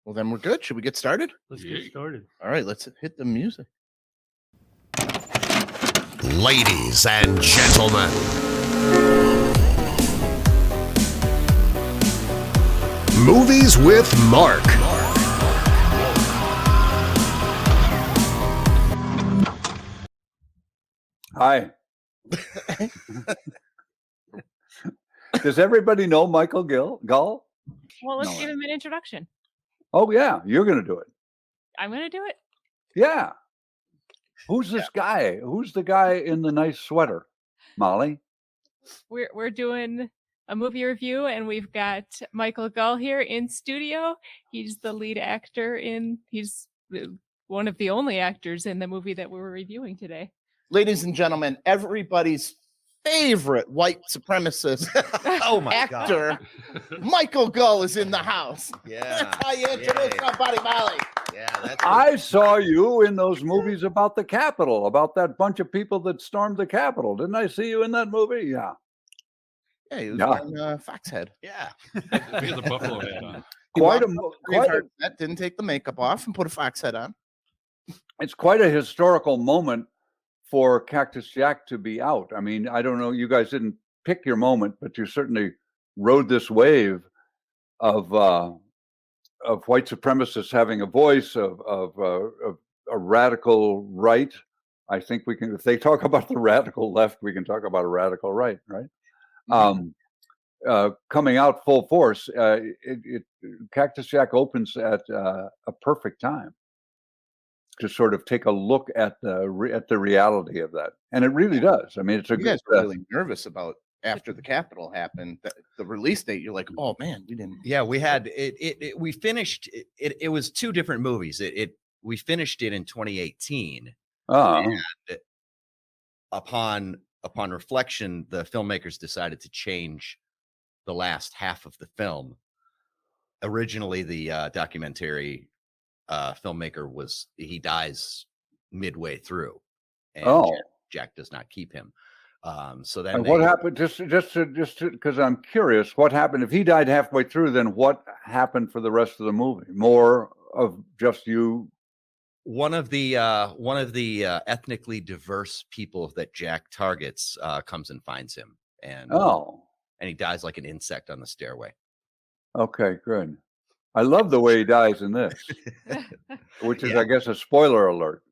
Well, then we're good. Should we get started? Let's get started. All right, let's hit the music. Ladies and gentlemen, Movies with Mark. Hi. Does everybody know Michael Gull? Well, let's give him an introduction. Oh, yeah. You're going to do it. I'm going to do it. Yeah. Who's this guy? Who's the guy in the nice sweater? Molly? We're doing a movie review, and we've got Michael Gull here in studio. He's the lead actor he's one of the only actors in the movie that we're reviewing today. Ladies and gentlemen, everybody's favorite white supremacist actor, Michael Gull, is in the house. Yeah. That's how you introduce somebody, Molly. Yeah, that's I saw you in those movies about the Capitol, about that bunch of people that stormed the Capitol. Didn't I see you in that movie? Yeah. Yeah, he was on Foxhead. yeah. He has a buffalo hat on. Didn't take the makeup off and put a fox head on. It's quite a historical moment for Cactus Jack to be out. I mean, I don't know, you guys didn't pick your moment, but you certainly rode this wave of white supremacists having a voice, of a radical right. I think we can, if they talk about the radical left, we can talk about a radical right, right? Coming out full force. Cactus Jack opens at a perfect time to sort of take a look at the reality of that, and it really does. I mean, it's a you guys were really nervous about after the Capitol happened, the release date. You're like, oh man, we didn't. Yeah, we had it. We finished it. It was two different movies. We finished it in 2018. And upon reflection, the filmmakers decided to change the last half of the film. Originally, the documentary filmmaker he dies midway through, and Jack does not keep him. So then what happened? Just because I'm curious, what happened if he died halfway through? Then what happened for the rest of the movie? More of just you. One of the ethnically diverse people that Jack targets comes and finds him, and he dies like an insect on the stairway. Okay, good. I love the way he dies in this, which is, I guess, a spoiler alert.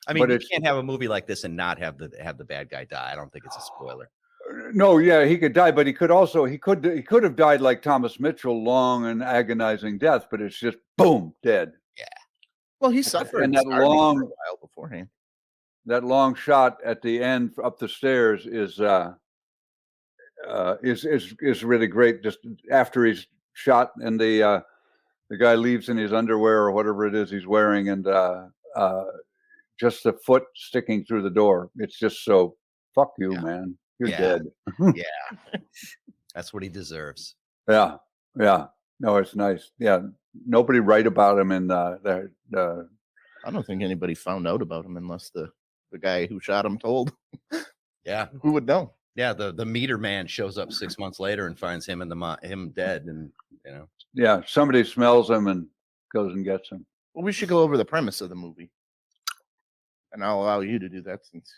I mean, you can't have a movie like this and not have the bad guy die. I don't think it's a spoiler. No, yeah, he could die, but he could have died like Thomas Mitchell, long and agonizing death. But it's just boom, dead. Yeah. Well, he suffered and that long for a while beforehand. That long shot at the end up the stairs is really great. Just after he's shot and the guy leaves in his underwear or whatever it is he's wearing, and just the foot sticking through the door. It's just so, fuck you, man. You're dead. Yeah. That's what he deserves. Yeah. Yeah. No, it's nice. Yeah. Nobody write about him in I don't think anybody found out about him unless the guy who shot him told. Yeah. Who would know? Yeah. The meter man shows up 6 months later and finds him him dead, and Yeah. Somebody smells him and goes and gets him. Well, we should go over the premise of the movie. And I'll allow you to do that since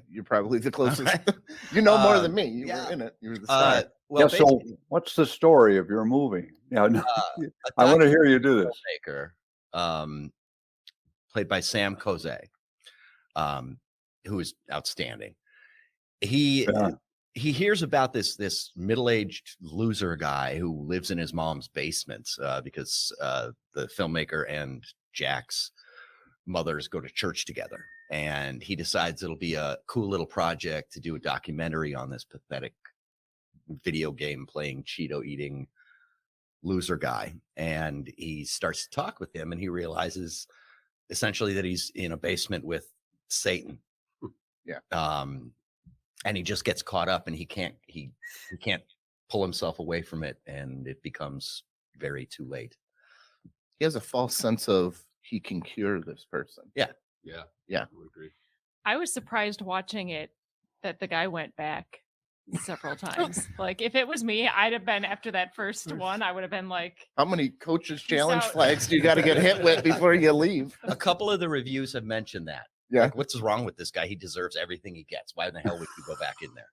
you're probably the closest. Right. You know more than me. You were in it. You were the star. Well, yeah, so what's the story of your movie? Yeah, no, I want to hear you do this. Filmmaker, played by Sam Kozay, who is outstanding. He hears about this middle-aged loser guy who lives in his mom's basement because the filmmaker and Jack's mothers go to church together, and he decides it'll be a cool little project to do a documentary on this pathetic video game playing, Cheeto eating loser guy. And he starts to talk with him, and he realizes essentially that he's in a basement with Satan. Yeah. And he just gets caught up, and he can't pull himself away from it, and it becomes very too late. He has a false sense of he can cure this person. Yeah. Yeah. Yeah. I would agree. I was surprised watching it that the guy went back. several times. Like if it was me, I'd have been after that first one. I would have been like, How many coaches Peace challenge out. flags do you got to get hit with before you leave? A couple of the reviews have mentioned that. Yeah. Like, what's wrong with this guy? He deserves everything he gets. Why in the hell would you go back in there?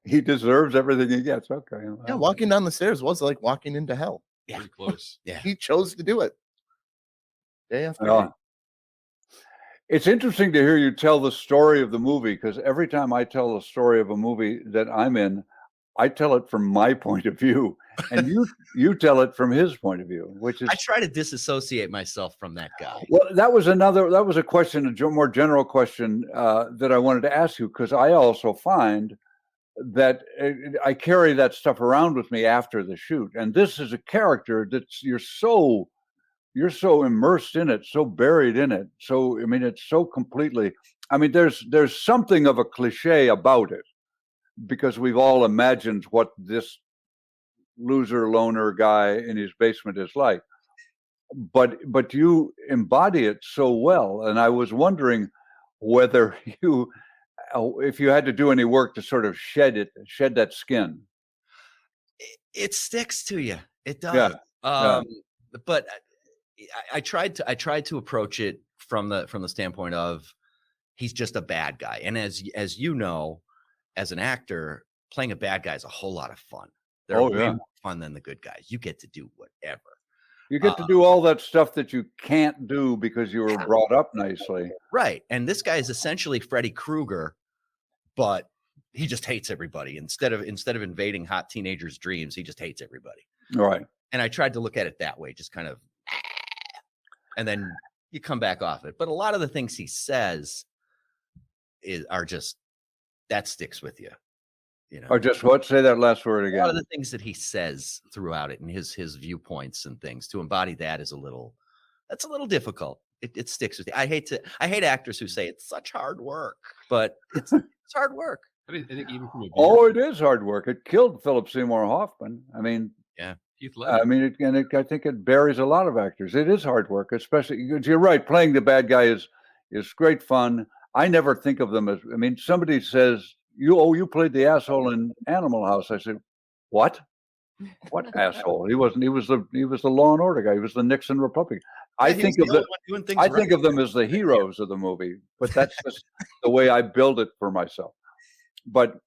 He deserves everything he gets. Okay. Yeah, walking down the stairs was like walking into hell. Yeah. Pretty close. Yeah. He chose to do it. Day after Yeah. day. It's interesting to hear you tell the story of the movie, because every time I tell the story of a movie that I'm in, I tell it from my point of view, and you tell it from his point of view, which is. I try to disassociate myself from that guy. Well, that was a question, a more general question that I wanted to ask you, because I also find that I carry that stuff around with me after the shoot, and this is a character that's you're so immersed in it, so buried in it. So, I mean, it's so completely, I mean, there's something of a cliche about it, because we've all imagined what this loser loner guy in his basement is like. But you embody it so well. And I was wondering whether if you had to do any work to sort of shed that skin. It sticks to you. It does. Yeah. But I tried to approach it from the standpoint of he's just a bad guy. And as you know, as an actor, playing a bad guy is a whole lot of fun. They're way more fun than the good guys. You get to do whatever. You get to do all that stuff that you can't do because you were brought up nicely. Right. And this guy is essentially Freddy Krueger, but he just hates everybody. Instead of invading hot teenagers' dreams, he just hates everybody. Right. And I tried to look at it that way, just kind of, and then you come back off it. But a lot of the things he says are just, that sticks with you. You know, Or just what? Say that last word again. a lot of the things that he says throughout it and his viewpoints and things, to embody that is a little difficult. It sticks with you. I hate actors who say it's such hard work, but it's hard work. I think even from a Oh, it is hard work. It killed Philip Seymour Hoffman. I mean, Heath Ledger. I mean, I think it buries a lot of actors. It is hard work, especially. You're right. Playing the bad guy is great fun. I never think of them as. I mean, somebody says, you played the asshole in Animal House. I said, what? What asshole? He wasn't. He was the Law and Order guy. He was the Nixon Republican. I think of them as the heroes of the movie, but that's just the way I build it for myself. But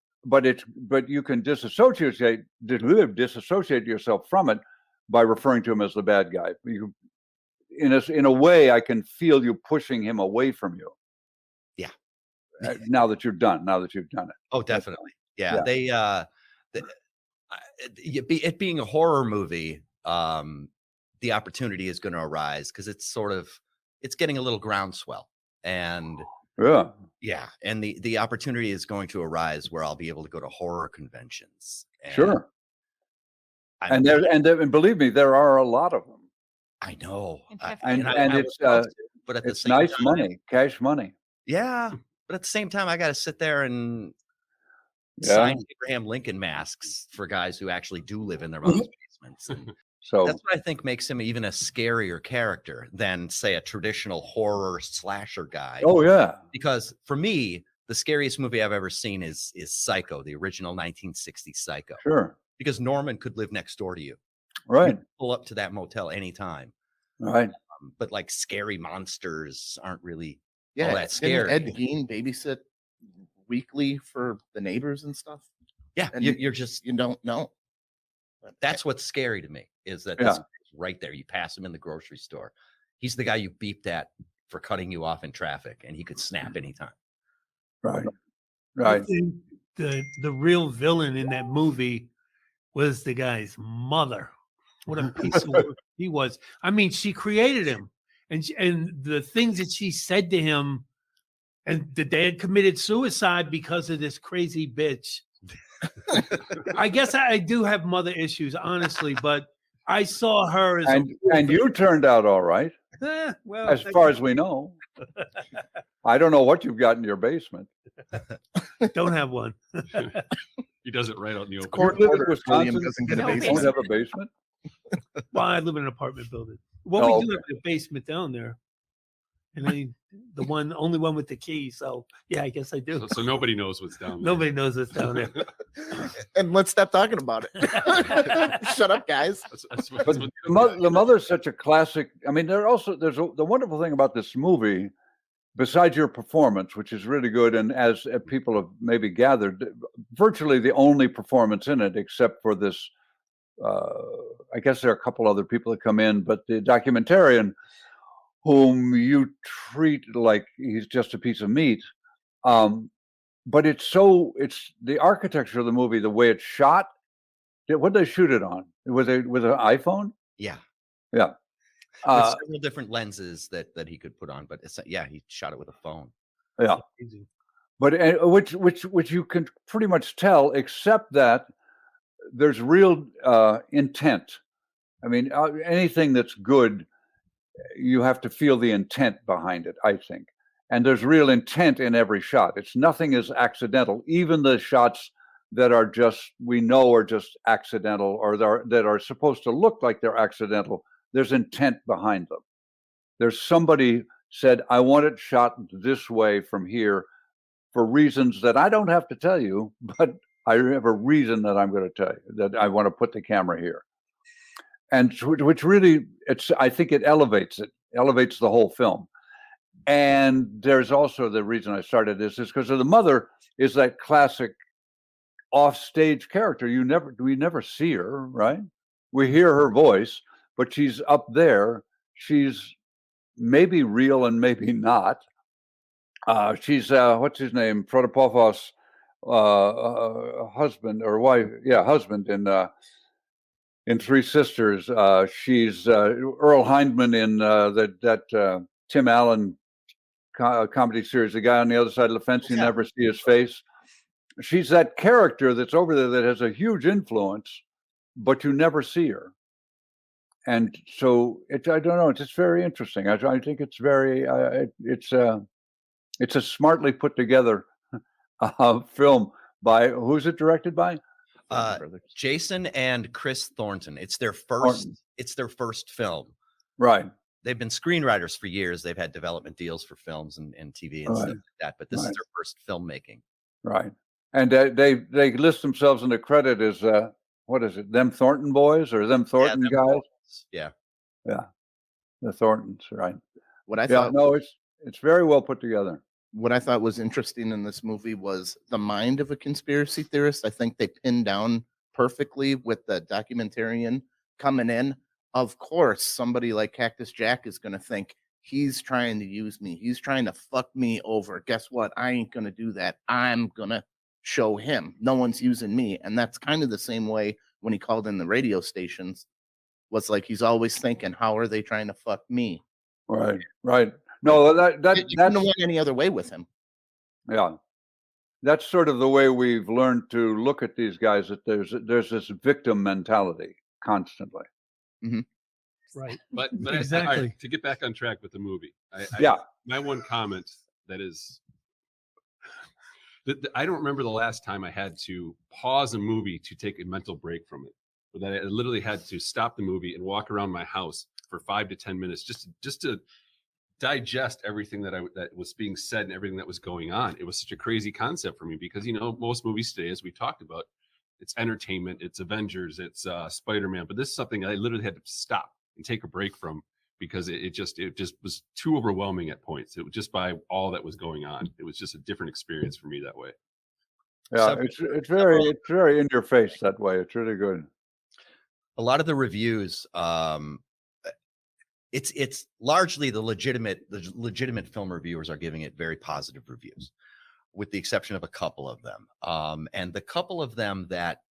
you can disassociate yourself from it by referring to him as the bad guy. In a way, I can feel you pushing him away from you. Yeah. Now that you've done it. Oh, definitely. Yeah. It being a horror movie, the opportunity is going to arise because it's getting a little groundswell, and and the opportunity is going to arise where I'll be able to go to horror conventions. Sure. And believe me, there are a lot of them. I know. And it's but at the it's same nice time, money, cash money. Yeah. But at the same time, I got to sit there and sign Abraham Lincoln masks for guys who actually do live in their mom's basements. And so that's what I think makes him even a scarier character than, say, a traditional horror slasher guy. Oh yeah. Because for me, the scariest movie I've ever seen is Psycho, the original 1960s Psycho. Sure. Because Norman could live next door to you. Right. You'd pull up to that motel anytime. Right. But like scary monsters aren't really Yeah, all that scary. Ed Gein babysit weekly for the neighbors and stuff. Yeah, and you don't know. But that's what's scary to me is that this guy's right there. You pass him in the grocery store. He's the guy you beeped at for cutting you off in traffic, and he could snap anytime. Right. I Right. think the real villain in that movie was the guy's mother. What a piece of work he was. I mean, she created him, and the things that she said to him, and the dad committed suicide because of this crazy bitch. I guess I do have mother issues, honestly, but I saw her as and you turned out all right, well, as far as we know. I don't know what you've got in your basement. don't have one. He does it right out in the open. Court live in order, Wisconsin? William doesn't get a No You basement. don't have a basement? Well, I live in an apartment building. Well, Oh, we do have a basement down there. and the only one with the key. So yeah, I guess I do. So nobody knows what's down there. Nobody knows what's down there. And let's stop talking about it. Shut up, guys. But the mother's such a classic. I mean, the wonderful thing about this movie, besides your performance, which is really good, and as people have maybe gathered, virtually the only performance in it, except for this. I guess there are a couple other people that come in, but the documentarian, whom you treat like he's just a piece of meat. But it's the architecture of the movie, the way it's shot. What did they shoot it on? With an iPhone? Yeah. Yeah. There's several different lenses that he could put on, but he shot it with a phone. Yeah. But which you can pretty much tell, except that there's real intent. I mean, anything that's good, you have to feel the intent behind it, I think. And there's real intent in every shot. Nothing is accidental. Even the shots that are we know are just accidental, or that are supposed to look like they're accidental, there's intent behind them. There's somebody said, I want it shot this way from here for reasons that I don't have to tell you, but I have a reason that I'm going to tell you, that I want to put the camera here. And which really, I think it elevates the whole film. And there's also the reason I started this is because of the mother is that classic off-stage character. We never see her, right? We hear her voice, but she's up there. She's maybe real and maybe not. She's what's his name? Protopov's husband or wife? Yeah, husband in Three Sisters. She's Earl Hindman in that Tim Allen comedy series, The Guy on the Other Side of the Fence. You never see his face. She's that character that's over there that has a huge influence, but you never see her. And so I don't know. It's just very interesting. I think it's very. It's a smartly put together film by who's it directed by? Jason and Chris Thornton. It's their first film. Right. They've been screenwriters for years. They've had development deals for films and TV and stuff like that. But this is their first filmmaking. Right. And they list themselves in the credit as what is it? Them Thornton boys or them Thornton guys? Thorntons. Yeah. Yeah. The Thorntons, right. What I thought it's very well put together. What I thought was interesting in this movie was the mind of a conspiracy theorist. I think they pinned down perfectly with the documentarian coming in. Of course, somebody like Cactus Jack is going to think he's trying to use me. He's trying to fuck me over. Guess what? I ain't going to do that. I'm going to show him. No one's using me. And that's kind of the same way when he called in the radio stations. Was like he's always thinking, how are they trying to fuck me? Right, right. No, You couldn't went any other way with him. Yeah, that's sort of the way we've learned to look at these guys. That there's this victim mentality constantly. Mm-hmm. Right. But Exactly. To get back on track with the movie, my one comment that is that I don't remember the last time I had to pause a movie to take a mental break from it. But that I literally had to stop the movie and walk around my house for 5 to 10 minutes just to digest everything that was being said and everything that was going on. It was such a crazy concept for me because, most movies today, as we talked about, it's entertainment, it's Avengers, it's Spider-Man, but this is something I literally had to stop and take a break from because it just was too overwhelming at points. It was just by all that was going on. It was just a different experience for me that way. Yeah, it's very in your face that way. It's really good. A lot of the reviews, it's largely the legitimate film reviewers are giving it very positive reviews, with the exception of a couple of them. And the couple of them that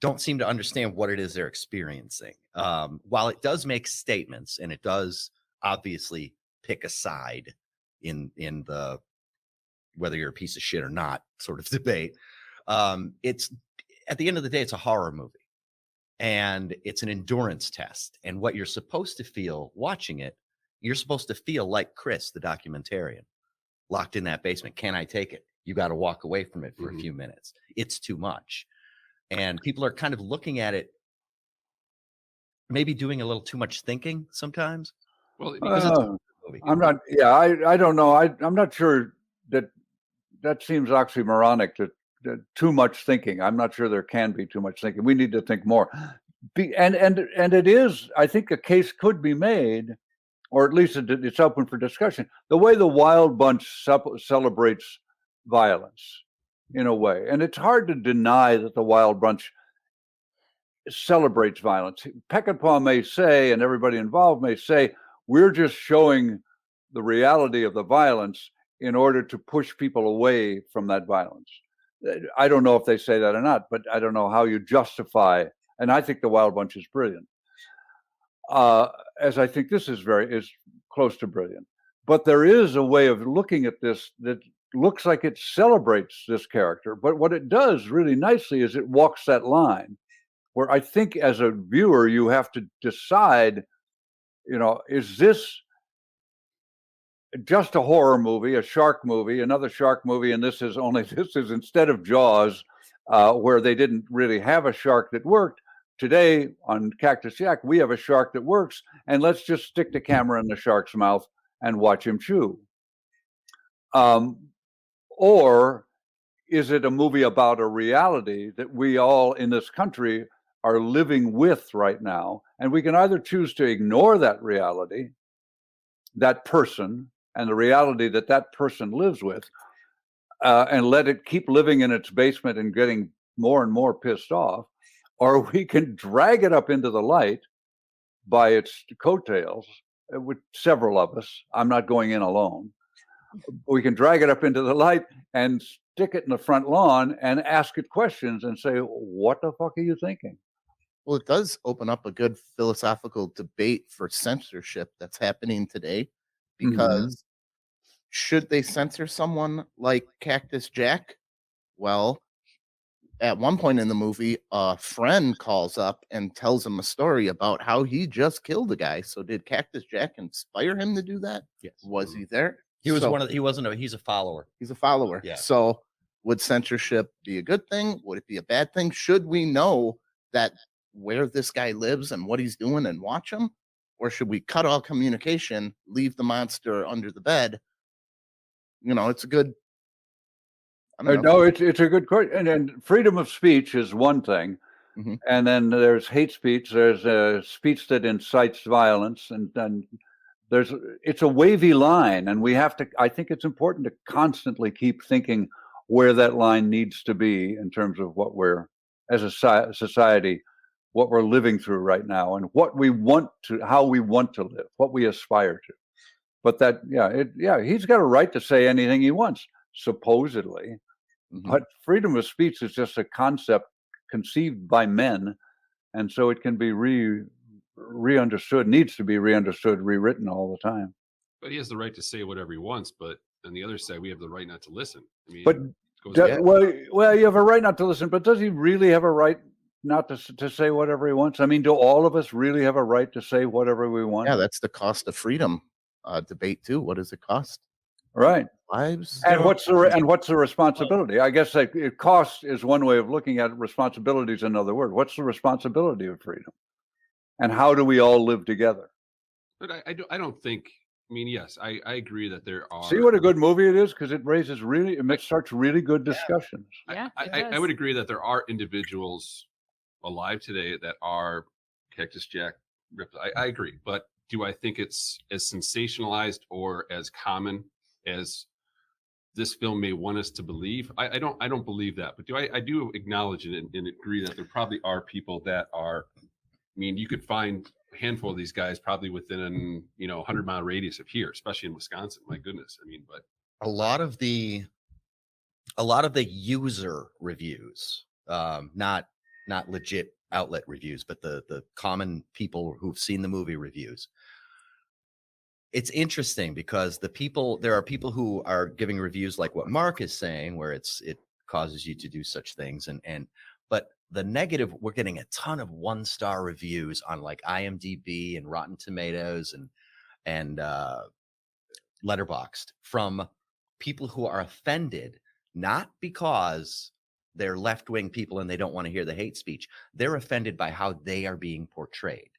don't seem to understand what it is they're experiencing. While it does make statements and it does obviously pick a side in the whether you're a piece of shit or not sort of debate, it's at the end of the day, it's a horror movie. And it's an endurance test. And what you're supposed to feel watching it, you're supposed to feel like Chris, the documentarian, locked in that basement. Can I take it? You got to walk away from it for a few minutes. It's too much. And people are kind of looking at it, maybe doing a little too much thinking sometimes. Well, because movie. I'm not. Yeah, I don't know. I'm not sure that seems oxymoronic to too much thinking. I'm not sure there can be too much thinking. We need to think more. And it is. I think a case could be made, or at least it's open for discussion. The way the Wild Bunch celebrates violence, in a way, and it's hard to deny that the Wild Bunch celebrates violence. Peckinpah may say, and everybody involved may say, we're just showing the reality of the violence in order to push people away from that violence. I don't know if they say that or not, but I don't know how you justify. And I think the Wild Bunch is brilliant, as I think this is close to brilliant. But there is a way of looking at this that looks like it celebrates this character. But what it does really nicely is it walks that line where I think as a viewer, you have to decide, is this just a horror movie, a shark movie, another shark movie, and this is instead of Jaws, where they didn't really have a shark that worked. Today on Cactus Jack, we have a shark that works, and let's just stick the camera in the shark's mouth and watch him chew. Or is it a movie about a reality that we all in this country are living with right now? And we can either choose to ignore that reality, that person, and the reality that that person lives with, and let it keep living in its basement and getting more and more pissed off, or we can drag it up into the light by its coattails, with several of us. I'm not going in alone. We can drag it up into the light and stick it in the front lawn and ask it questions and say, what the fuck are you thinking? Well, it does open up a good philosophical debate for censorship that's happening today, because should they censor someone like Cactus Jack? Well, at one point in the movie, a friend calls up and tells him a story about how he just killed a guy. So did Cactus Jack inspire him to do that? Yes. Was he there? He was he's a follower. He's a follower. Yeah. So would censorship be a good thing? Would it be a bad thing? Should we know that where this guy lives and what he's doing and watch him? Or should we cut all communication, leave the monster under the bed? It's a good. No, it's a good question. And freedom of speech is one thing. Mhm. And then there's hate speech. There's speech that incites violence. And then it's a wavy line. And I think it's important to constantly keep thinking where that line needs to be in terms of what we're, as a society, what we're living through right now, and how we want to live, what we aspire to. But he's got a right to say anything he wants, supposedly. But freedom of speech is just a concept conceived by men, and so it can be re-understood, needs to be re-understood, rewritten all the time. But he has the right to say whatever he wants. But on the other side, we have the right not to listen. I mean, But you have a right not to listen. But does he really have a right not to say whatever he wants? I mean, do all of us really have a right to say whatever we want? Yeah, that's the cost of freedom debate too. What does it cost? Right. Lives. And what's the responsibility? I guess cost is one way of looking at it. Responsibility is another word. What's the responsibility of freedom? And how do we all live together? But I don't think. I mean, yes, I agree that there are. See what a good movie it is, because it starts really good discussions. Yeah, I would agree that there are individuals alive today that are Cactus Jack. I agree, but do I think it's as sensationalized or as common as this film may want us to believe? I don't believe that, but I do acknowledge it and agree that there probably are people that are. I mean, you could find a handful of these guys probably within 100-mile radius of here, especially in Wisconsin. My goodness, I mean, but a lot of the user reviews, not legit outlet reviews, but the common people who've seen the movie reviews. It's interesting because there are people who are giving reviews like what Mark is saying, where it causes you to do such things, but the negative, we're getting a ton of 1-star reviews on like IMDb and Rotten Tomatoes and Letterboxd from people who are offended, not because they're left-wing people and they don't want to hear the hate speech. They're offended by how they are being portrayed.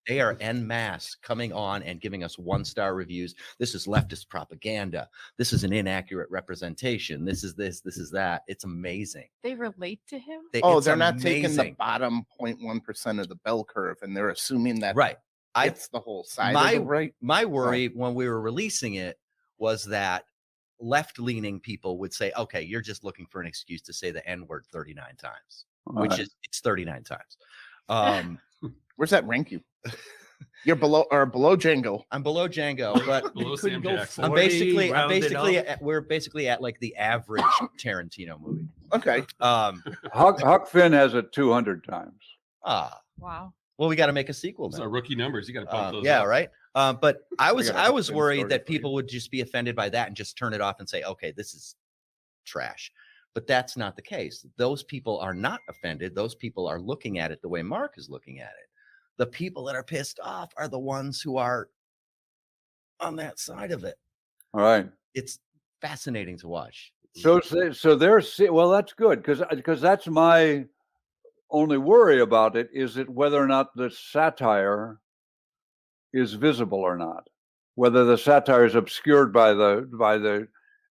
They are en masse coming on and giving us 1-star reviews. This is leftist propaganda. This is an inaccurate representation. This is this is that. It's amazing. They relate to him. They're not taking the bottom 0.1% of the bell curve, and they're assuming that right. It's the whole side. My worry when we were releasing it was that left-leaning people would say, "Okay, you're just looking for an excuse to say the N-word 39 times," which is it's 39 times. Where's that rank you? You're below Django. I'm below Django, but Below Sam Jackson. we're basically at like the average Tarantino movie. Okay. Huck Finn has it 200 times. Wow. Well, we got to make a sequel Those now. are rookie numbers. You got to pump those yeah, up. right. But I was worried story that for you. people would just be offended by that and just turn it off and say, "Okay, this is trash." But that's not the case. Those people are not offended. Those people are looking at it the way Mark is looking at it. The people that are pissed off are the ones who are on that side of it. All right. It's fascinating to watch. So they're well. That's good because that's my only worry about it is that whether or not the satire is visible or not, whether the satire is obscured by the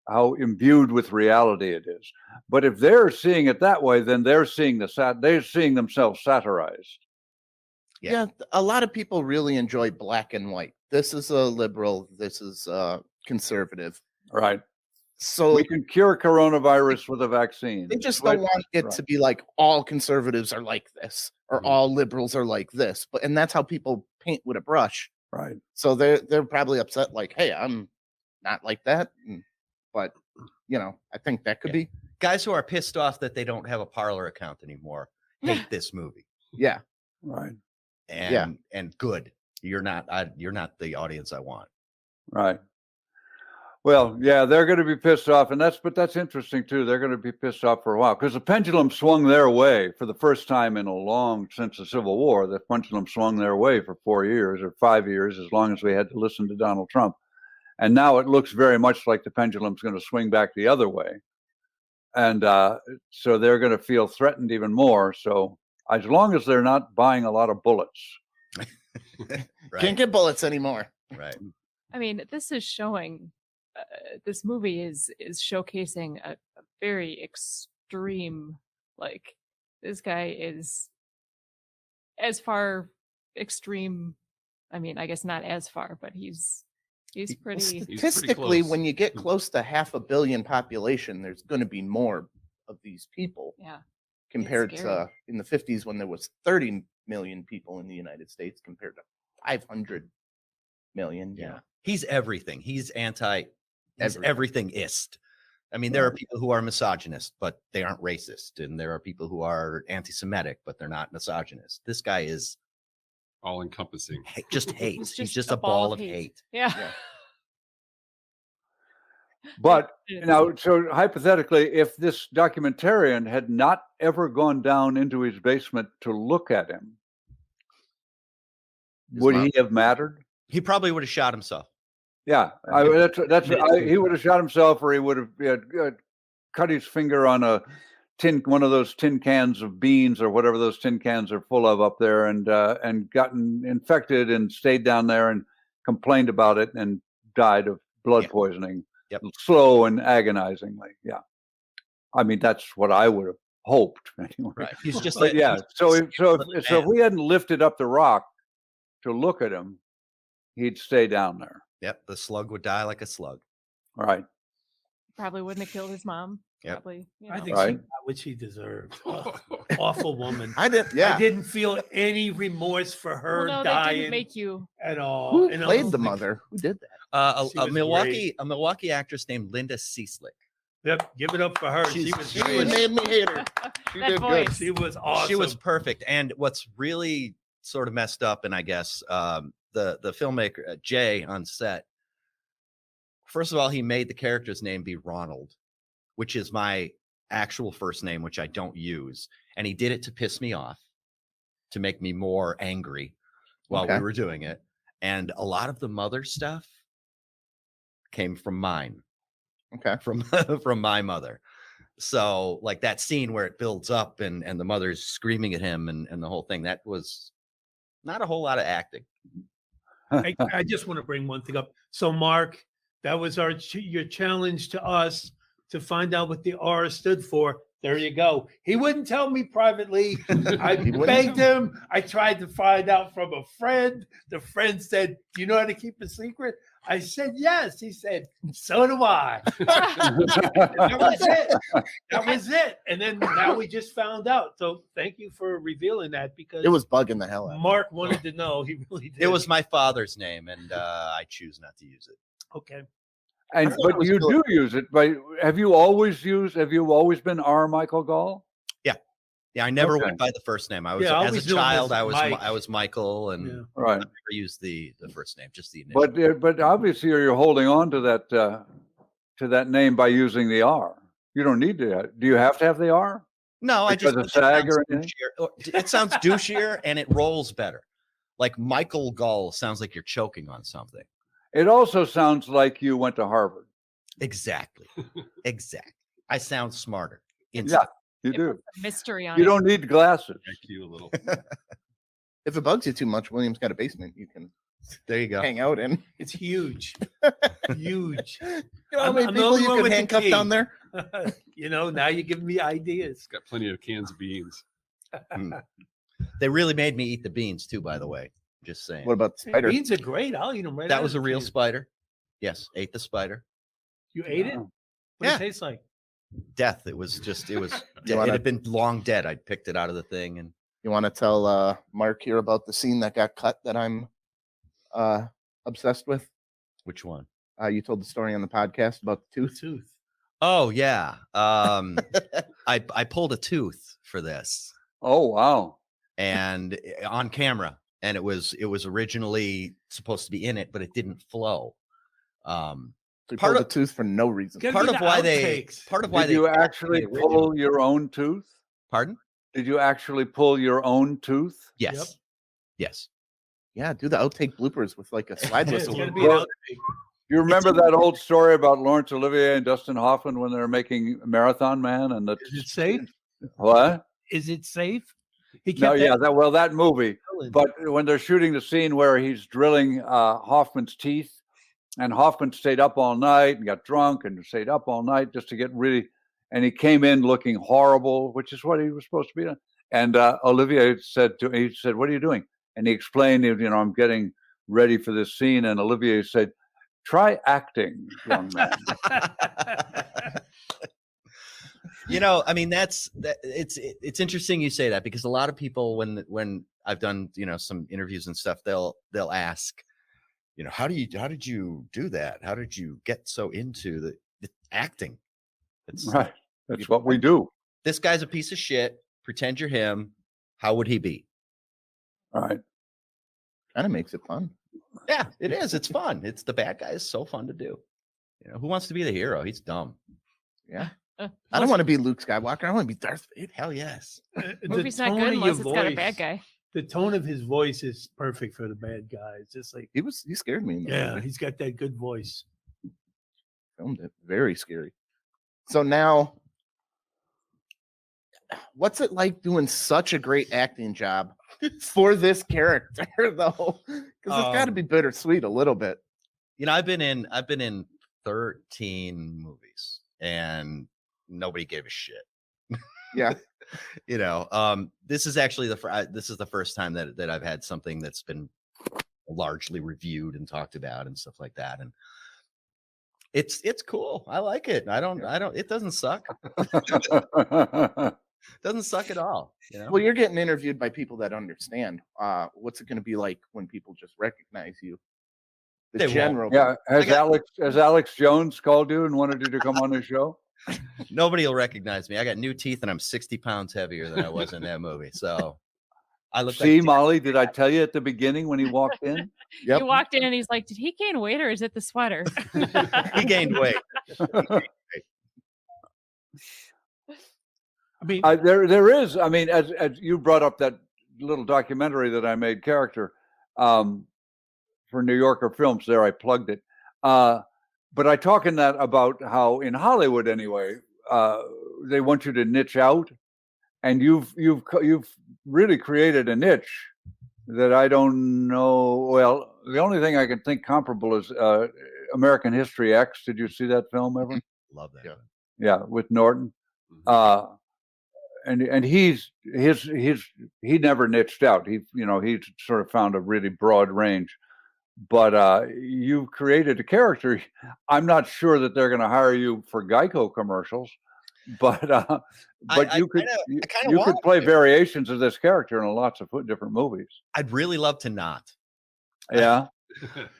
how imbued with reality it is. But if they're seeing it that way, then they're seeing they're seeing themselves satirized. Yeah, a lot of people really enjoy black and white. This is a liberal. This is conservative. Right. So we can cure coronavirus with a vaccine. They just don't want it to be like all conservatives are like this or all liberals are like this. And that's how people paint with a brush. Right. So they're probably upset, like, hey, I'm not like that. But I think that could be guys who are pissed off that they don't have a Parler account anymore hate this movie. Yeah. Right. And good. You're not the audience I want. Right. Well, yeah, they're going to be pissed off, but that's interesting too. They're going to be pissed off for a while because the pendulum swung their way for the first time in a long since the Civil War. The pendulum swung their way for 4 years or 5 years, as long as we had to listen to Donald Trump. And now it looks very much like the pendulum's going to swing back the other way, and so they're going to feel threatened even more. So as long as they're not buying a lot of bullets, Right. Can't get bullets anymore. Right. I mean, this is showing. This movie is showcasing a very extreme. Like this guy is as far extreme. I mean, I guess not as far, but he's pretty. Statistically, when you get close to 500 million population, there's going to be more of these people. Yeah. Compared to in the 50s when there was 30 million people in the United States compared to 500 million. Yeah. He's everything. He's everything-ist. I mean, there are people who are misogynist, but they aren't racist. And there are people who are anti-Semitic, but they're not misogynist. This guy is all-encompassing. Just hates. He's just a ball of hate. Yeah. But now, so hypothetically, if this documentarian had not ever gone down into his basement to look at him, would he have mattered? He probably would have shot himself. Yeah, he would have shot himself, or he would have cut his finger on one of those tin cans of beans or whatever those tin cans are full of up there, and gotten infected and stayed down there and complained about it and died of blood poisoning. Yep. Slow and agonizingly. Yeah. I mean, that's what I would have hoped anyway. Right. He's just but yeah. So if we hadn't lifted up the rock to look at him, he'd stay down there. Yep. The slug would die like a slug. All right. Probably wouldn't have killed his mom. Yep. Probably. I think she got what she deserved. Awful woman. I didn't feel any remorse for her That dying. didn't make you at all. Who And played the mother? Who did that? A Milwaukee actress named Linda Cieslik. Yep, give it up for her. She was made me hate her. She That did voice. good. She was awesome. She was perfect. And what's really sort of messed up, and I guess the filmmaker Jay on set, first of all, he made the character's name be Ronald, which is my actual first name, which I don't use. And he did it to piss me off, to make me more angry while we were doing it. And a lot of the mother stuff came from mine. Okay. From my mother. So like that scene where it builds up and the mother's screaming at him and the whole thing, that was not a whole lot of acting. I just want to bring one thing up. So, Mark, that was your challenge to us to find out what the R stood for. There you go. He wouldn't tell me privately. I begged him. I tried to find out from a friend. The friend said, "Do you know how to keep a secret?" I said, "Yes." He said, "So do I." That was it. That was it. And then now we just found out. So thank you for revealing that, because It was bugging the hell out of me. Mark wanted to know. He really did. It was my father's name, and I choose not to use it. Okay. And thought it but was you cool. do use it. But have you always been R. Michael Gull? Yeah, I never Okay. went by the first name. I was Yeah, I as always a knew him child. as I was Mike. I was Michael, and Yeah. Right. I never used the first name, just the initial. But obviously you're holding on to that name by using the R. You don't need to. Do you have to have the R? No, I just Because of think it SAG sounds or anything? douchier. It sounds douchier and it rolls better. Like Michael Gull sounds like you're choking on something. It also sounds like you went to Harvard. Exactly. Exactly. I sound smarter. Yeah, instantly. you do. A mystery on You it. don't need glasses. IQ a little. If it bugs you too much, William's got a basement you can There you go. hang out in. It's huge. Huge. You know how I'm- many I'm the people only you one could with the handcuff key. down there? Now you're giving me ideas. Got plenty of cans of beans. They really made me eat the beans too, by the way. Just saying. What about the spider? Beans are great. I'll eat them right That out was of a the real can. spider. Yes, ate the spider. You ate it? Yeah. What Yeah. did it taste like? Death. It was dead. wanna- It had been long dead. I picked it out of the thing, and You want to tell Mark here about the scene that got cut that I'm obsessed with? which one? You told the story on the podcast about the tooth. Tooth. Oh yeah. I pulled a tooth for this, Oh wow. and on camera, and it was originally supposed to be in it, but it didn't flow. So you Part pulled of- the tooth for no reason. Gotta Part be of the why Did you actually original. pull your own tooth? Pardon? Did you actually pull your own tooth? Yes. Yep. Yes. Yeah, do the outtake bloopers with like a slide Yeah, it's whistle. gotta be an Well, outtake. You remember that old story about Laurence Olivier and Dustin Hoffman when they were making Marathon Man and the Is it safe? what? Is it safe? He No, kept yeah, that movie. drilling. But when they're shooting the scene where he's drilling Hoffman's teeth, and Hoffman stayed up all night and got drunk and stayed up all night just to get really, and he came in looking horrible, which is what he was supposed to be doing. And Olivier said, "What are you doing?" And he explained, I'm getting ready for this scene. And Olivier said, "Try acting, young man." I mean, it's interesting you say that, because a lot of people, when I've done, some interviews and stuff, they'll ask, how did you do that? How did you get so into the acting? It's Right. That's what we do. This guy's a piece of shit. Pretend you're him. How would he be? Right. Kind of makes it fun. Yeah, it is. It's fun. It's the bad guy is so fun to do. Who wants to be the hero? He's dumb. Yeah. I don't want to be Luke Skywalker. I want to be Darth Vader. Hell yes. The Movie's not tone good of unless your it's got a bad voice- guy. The tone of his voice is perfect for the bad guy. It's just like, He scared me in the yeah, movie. he's got that good voice. Filmed it. Very scary. So now, what's it like doing such a great acting job for this character, though? Because it's got to be bittersweet a little bit. I've been in 13 movies and nobody gave a shit. Yeah. This is actually the first time that I've had something that's been largely reviewed and talked about and stuff like that. And it's cool. I like it. It doesn't suck. Doesn't suck at all. Well, you're getting interviewed by people that understand. What's it going to be like when people just recognize you? The They won't. general. Yeah. Has Alex Jones called you and wanted you to come on his show? Nobody will recognize me. I got new teeth and I'm 60 pounds heavier than I was in that movie. So I look See, like Molly, did I tell you at the beginning when he walked in? Yep. You walked in and he's like, "Did he gain weight or is it the sweater?" he gained weight. I mean, There is. I mean, as you brought up that little documentary that I made, Character, for New Yorker Films. There, I plugged it. But I talk in that about how in Hollywood, anyway, they want you to niche out, and you've really created a niche that I don't know. Well, the only thing I can think comparable is American History X. Did you see that film ever? Love that. Yeah. Yeah, with Norton. And he never niched out. He sort of found a really broad range. But you've created a character. I'm not sure that they're going to hire you for Geico commercials, but you could play variations of this character in lots of different movies. I'd really love to not. Yeah.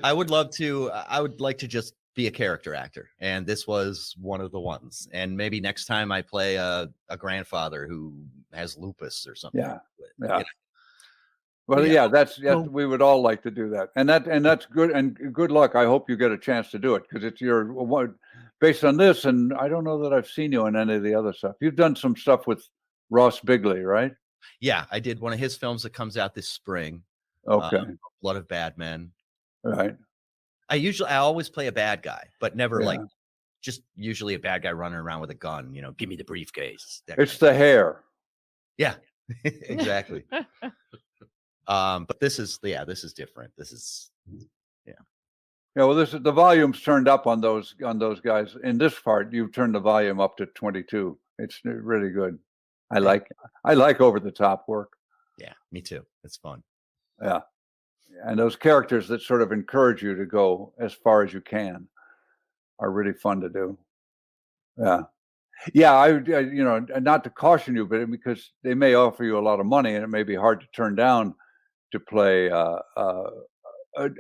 I would love to. I would like to just be a character actor, and this was one of the ones. And maybe next time I play a grandfather who has lupus or something. Yeah. But, Yeah. you know. Well, yeah, that's we would all like to do that, and that's good. And good luck. I hope you get a chance to do it, because it's based on this. And I don't know that I've seen you in any of the other stuff. You've done some stuff with Ross Bigley, right? Yeah, I did one of his films that comes out this spring. Okay. Blood of Bad Men. Right. I always play a bad guy, but never Yeah. like just usually a bad guy running around with a gun. You know, give me the briefcase. It's the hair. Yeah, exactly. But this is different. This is Yeah, well, this is the volume's turned up on those guys. In this part, you've turned the volume up to 22. It's really good. I like over the top work. Yeah, me too. It's fun. Yeah, and those characters that sort of encourage you to go as far as you can are really fun to do. Yeah, yeah. I not to caution you, but because they may offer you a lot of money, and it may be hard to turn down to play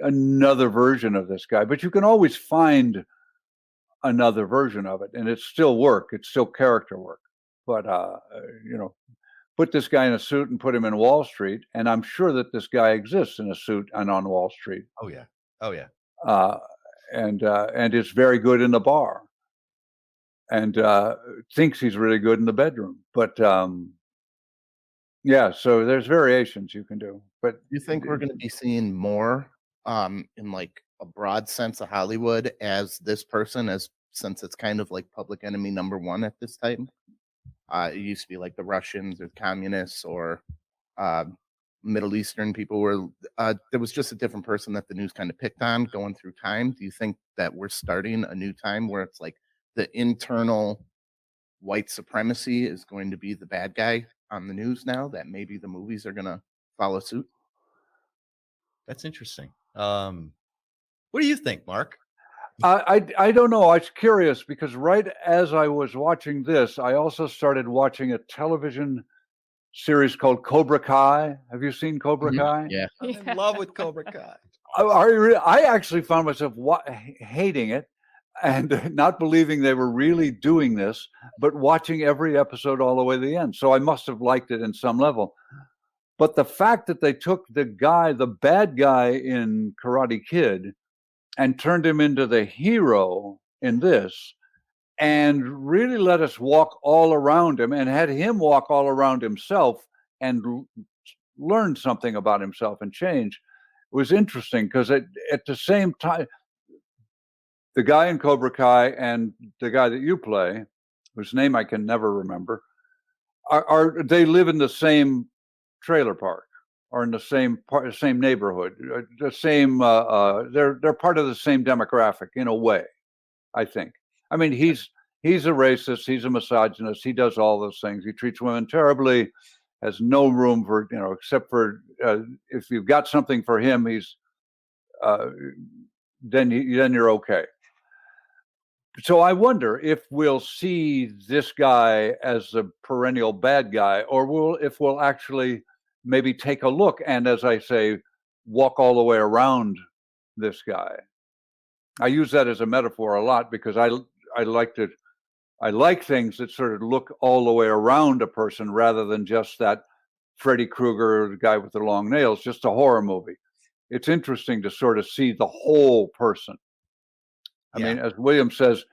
another version of this guy, but you can always find another version of it, and it's still work. It's still character work. But put this guy in a suit and put him in Wall Street, and I'm sure that this guy exists in a suit and on Wall Street. Oh yeah. Oh yeah. And is very good in the bar, and thinks he's really good in the bedroom. But yeah, so there's variations you can do. But You think we're going to be seeing more in like a broad sense of Hollywood as this person, since it's kind of like public enemy number one at this time? It used to be like the Russians or communists or Middle Eastern people were there was just a different person that the news kind of picked on going through time. Do you think that we're starting a new time where it's like the internal white supremacy is going to be the bad guy on the news now, that maybe the movies are going to follow suit? That's interesting. What do you think, Mark? I don't know. I was curious because right as I was watching this, I also started watching a television series called Cobra Kai. Have you seen Cobra Kai? Yeah. I'm in love with Cobra Kai. I actually found myself hating it and not believing they were really doing this, but watching every episode all the way to the end. So I must have liked it in some level. But the fact that they took the bad guy in Karate Kid, and turned him into the hero in this, and really let us walk all around him and had him walk all around himself and learn something about himself and change, was interesting because at the same time, the guy in Cobra Kai and the guy that you play, whose name I can never remember, they live in the same trailer park or in the same neighborhood, the same. They're part of the same demographic in a way, I think. I mean, he's a racist, he's a misogynist, he does all those things. He treats women terribly, has no room for except for if you've got something for him, he's then you're okay. So I wonder if we'll see this guy as a perennial bad guy, or if we'll actually maybe take a look and, as I say, walk all the way around this guy. I use that as a metaphor a lot because I like things that sort of look all the way around a person rather than just that Freddy Krueger, the guy with the long nails, just a horror movie. It's interesting to sort of see the whole person. I mean, as William says,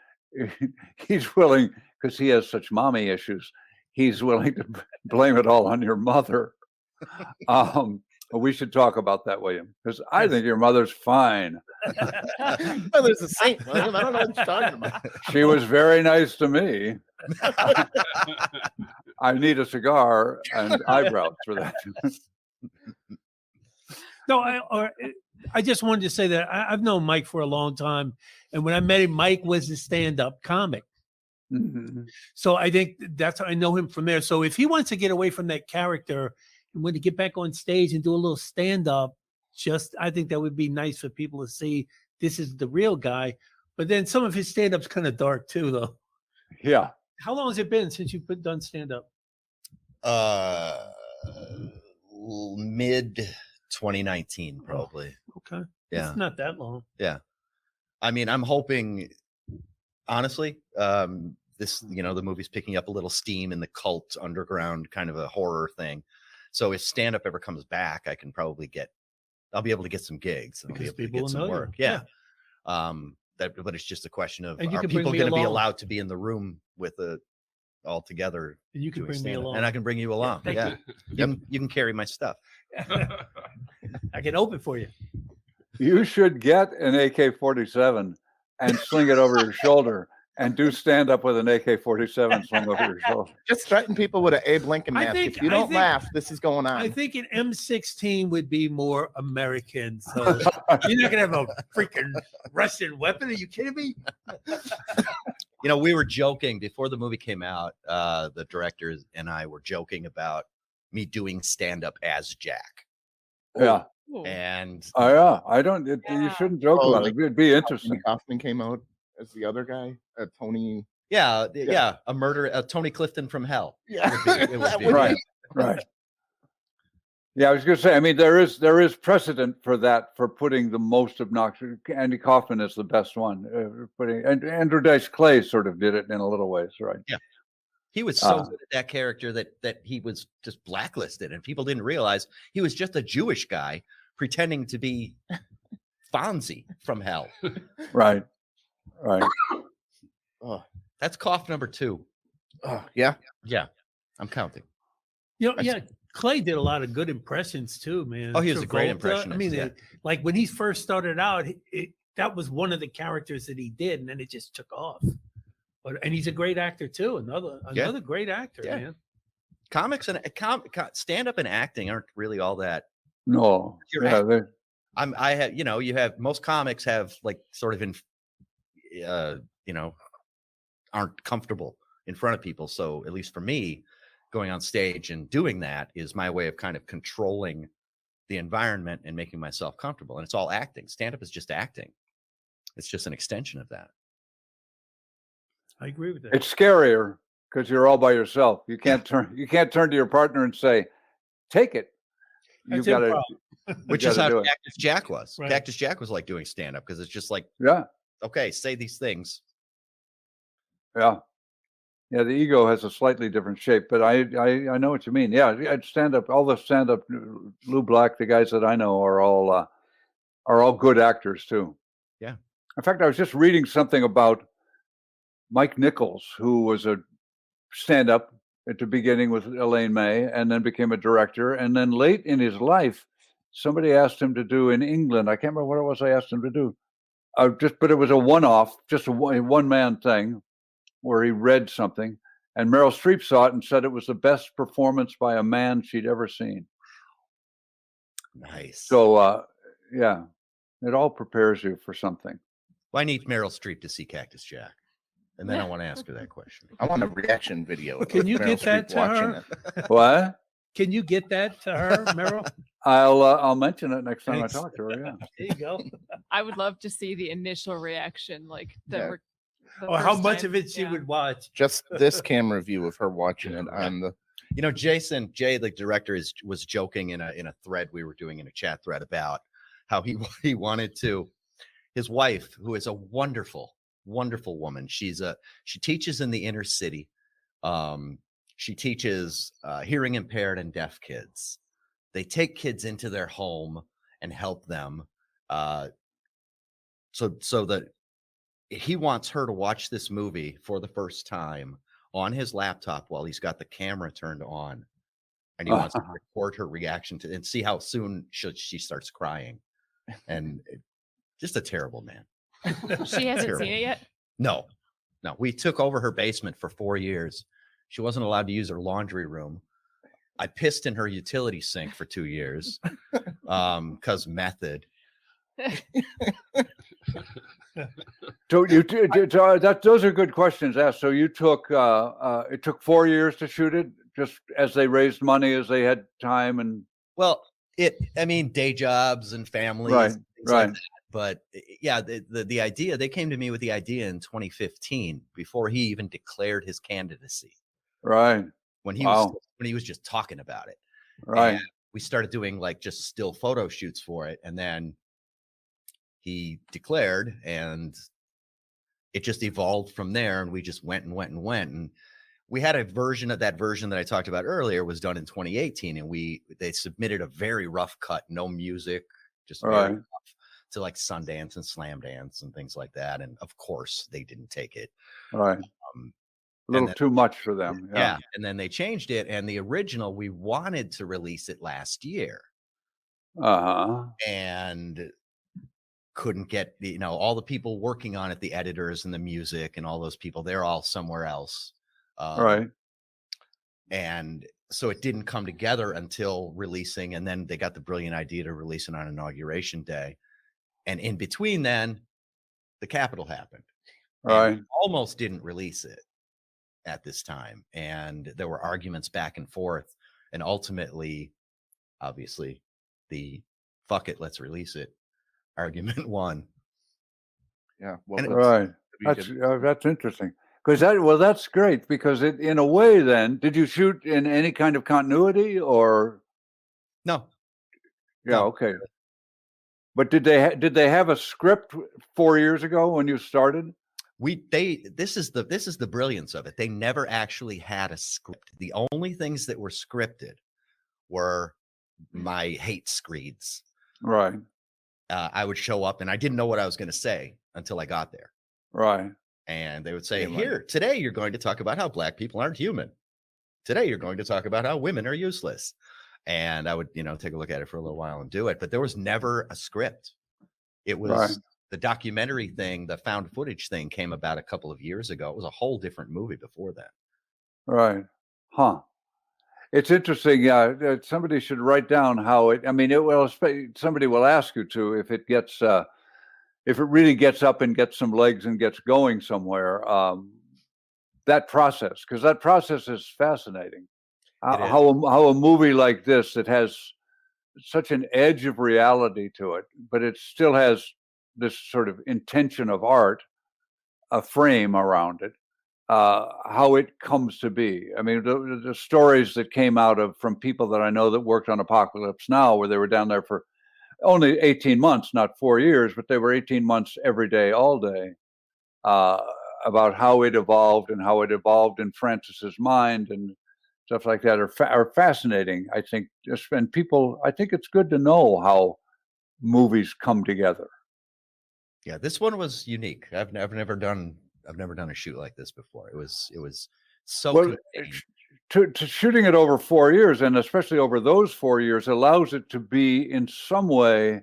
he's willing, because he has such mommy issues, he's willing to blame it all on your mother. We should talk about that, William, because I think your mother's fine. Well, there's a saint, William. I don't know what you're talking about. She was very nice to me. I need a cigar and eyebrows for that. No, I just wanted to say that I've known Mike for a long time, and when I met him, Mike was a stand-up comic. Mm-hmm. So I think that's how I know him from there. So if he wants to get away from that character and want to get back on stage and do a little stand-up, I think that would be nice for people to see this is the real guy. But then some of his stand-up's kind of dark too, though. Yeah. How long has it been since you've done stand-up? Mid 2019, probably. Okay. Yeah. It's not that long. Yeah. I mean, I'm hoping, honestly, this, the movie's picking up a little steam in the cult underground kind of a horror thing. So if stand-up ever comes back, I can probably I'll be able to get some gigs. I'll be able to get some work. Yeah. But it's just a question of, are people going to be allowed to be in the room with all together? And you can bring me along. And I can bring you along. Yeah. You can carry my stuff. I can open for you. You should get an AK-47 and sling it over your shoulder and do stand up with an AK-47 slung over your shoulder. Just threaten people with an Abe Lincoln mask. If you don't laugh, this is going on. I think an M16 would be more American. So you're not going to have a freaking Russian weapon. Are you kidding me? We were joking before the movie came out. The directors and I were joking about me doing stand up as Jack. Yeah. And you shouldn't joke about it. It'd be interesting. Kaufman came out as the other guy, Tony. Yeah, a murder, Tony Clifton from hell. Yeah, it would be right. Yeah, I was going to say. I mean, there is precedent for that, for putting the most obnoxious. Andy Kaufman is the best one. And Andrew Dice Clay sort of did it in a little ways, right? Yeah. He was so good at that character that he was just blacklisted, and people didn't realize he was just a Jewish guy pretending to be Fonzie from hell. Right. Oh, that's cough number 2. Yeah. I'm counting. Clay did a lot of good impressions too, man. Oh, he was a great impressionist. I mean, like when he first started out, that was one of the characters that he did, and then it just took off. And he's a great actor too. Another great actor, man. Comics and stand up and acting aren't really all that. No. I have, you have, most comics have like sort of aren't comfortable in front of people. So at least for me, going on stage and doing that is my way of kind of controlling the environment and making myself comfortable. And it's all acting. Stand up is just acting. It's just an extension of that. I agree with that. It's scarier because you're all by yourself. You can't turn to your partner and say, "Take it." You've got to. Which is how Cactus Jack was. Right. Cactus Jack was like doing stand up because it's just like, okay, say these things. Yeah. The ego has a slightly different shape, but I know what you mean. Yeah, stand up. All the stand up, Lou Black, the guys that I know are all good actors too. Yeah. In fact, I was just reading something about Mike Nichols, who was a stand up at the beginning with Elaine May, and then became a director, and then late in his life, somebody asked him to do in England. I can't remember what it was I asked him to do. But it was a one-off, just a one-man thing, where he read something, and Meryl Streep saw it and said it was the best performance by a man she'd ever seen. Nice. So, it all prepares you for something. Well, I need Meryl Streep to see Cactus Jack, and then I want to ask her that question. I want a reaction video. Can you get that to her? What? Can you get that to her, Meryl? I'll mention it next time I talk to her. Yeah. There you go. I would love to see the initial reaction, like or how much of it she would watch. Just this camera view of her watching it on the. Jay, the director, was joking in a thread we were doing in a chat thread about how he wanted to. His wife, who is a wonderful, wonderful woman. She teaches in the inner city. She teaches hearing impaired and deaf kids. They take kids into their home and help them. So that he wants her to watch this movie for the first time on his laptop while he's got the camera turned on. and he wants to record her reaction to and see how soon she starts crying. And just a terrible man. She hasn't seen it yet. No. We took over her basement for 4 years. She wasn't allowed to use her laundry room. I pissed in her utility sink for 2 years because method. So those are good questions asked. So you took it took 4 years to shoot it, just as they raised money, as they had time, and well, day jobs and families, right, and right. Like that. But yeah, the idea, they came to me with the idea in 2015 before he even declared his candidacy. Right. When he was just talking about it. Right. And we started doing like just still photo shoots for it. And then he declared, and it just evolved from there. And we just went and went and went. And we had a version of that version that I talked about earlier was done in 2018. And they submitted a very rough cut, no music, just very rough, to like Sundance and Slam Dance and things like that. And of course they didn't take it. Right. A little too much for them. Yeah. And then they changed it. And the original, we wanted to release it last year. And couldn't get, all the people working on it, the editors and the music and all those people, they're all somewhere else. Right. And so it didn't come together until releasing. And then they got the brilliant idea to release it on Inauguration Day. And in between then, the Capitol happened. Right. Almost didn't release it at this time. And there were arguments back and forth. And ultimately, obviously, the fuck it, let's release it argument won. Yeah. Well, right. That's interesting. Because that's great, because it, in a way, then, did you shoot in any kind of continuity or? No. Yeah. No. Okay. But did they have a script 4 years ago when you started? This is the brilliance of it. They never actually had a script. The only things that were scripted were my hate screeds. Right. I would show up and I didn't know what I was going to say until I got there. Right. And they would say, today you're going to talk about how Black people aren't human. Today you're going to talk about how women are useless. And I would, take a look at it for a little while and do it. But there was never a script. It was the documentary thing, the found footage thing came about a couple of years ago. It was a whole different movie before that. Right. Huh. It's interesting. Somebody should write down how it, somebody will ask you to, if it gets, if it really gets up and gets some legs and gets going somewhere, that process, because that process is fascinating. How a movie like this that has such an edge of reality to it, but it still has this sort of intention of art, a frame around it, how it comes to be. I mean, the stories that came out from people that I know that worked on Apocalypse Now, where they were down there for only 18 months, not 4 years, but they were 18 months every day, all day, about how it evolved and how it evolved in Francis's mind and stuff like that are fascinating, I think. And people, I think it's good to know how movies come together. Yeah, this one was unique. I've never done a shoot like this before. It was so to shooting it over 4 years, and especially over those 4 years, allows it to be in some way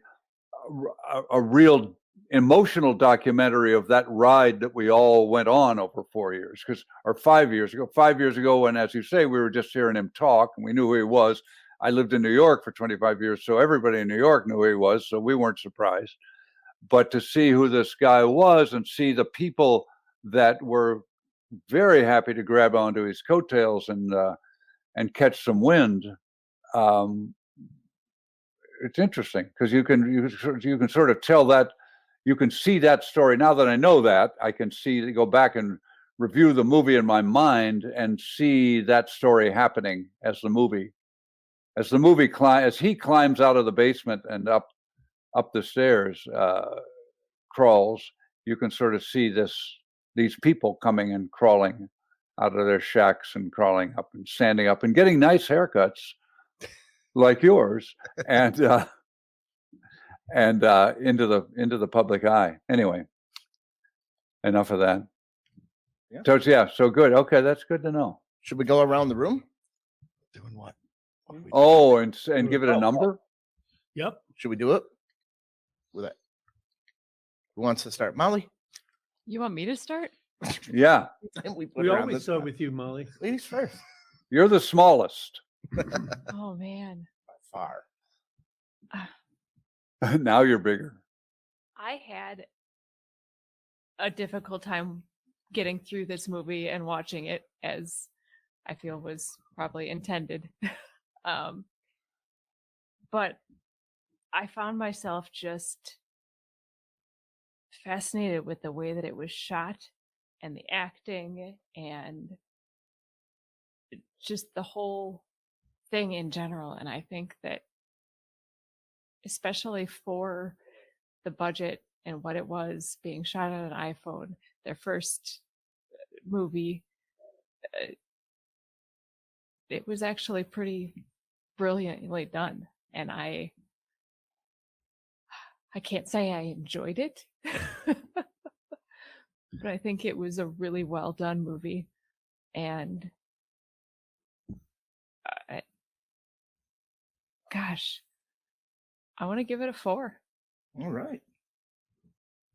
a real emotional documentary of that ride that we all went on over 4 years, or 5 years ago, when, as you say, we were just hearing him talk and we knew who he was. I lived in New York for 25 years, so everybody in New York knew who he was, so we weren't surprised. But to see who this guy was and see the people that were very happy to grab onto his coattails and catch some wind, it's interesting, because you can sort of tell that. You can see that story. Now that I know that, I can go back and review the movie in my mind and see that story happening as he climbs out of the basement and up the stairs, crawls. You can sort of see these people coming and crawling out of their shacks and crawling up and standing up and getting nice haircuts like yours, and into the public eye. Anyway, enough of that. So good. Okay, that's good to know. Should we go around the room? Doing what? Oh, and give it a number? Yep. Should we do it? With that. Who wants to start? Molly? You want me to start? Yeah. We put We her on always the start spot. with you, Molly. Ladies first. You're the smallest. Oh man. By far. Now you're bigger. I had a difficult time getting through this movie and watching it as I feel was probably intended. But I found myself just fascinated with the way that it was shot and the acting and just the whole thing in general. And I think that especially for the budget and what it was being shot on an iPhone, their first movie, it was actually pretty brilliantly done. And I can't say I enjoyed it, but I think it was a really well done movie. And gosh, I want to give it a 4. All right.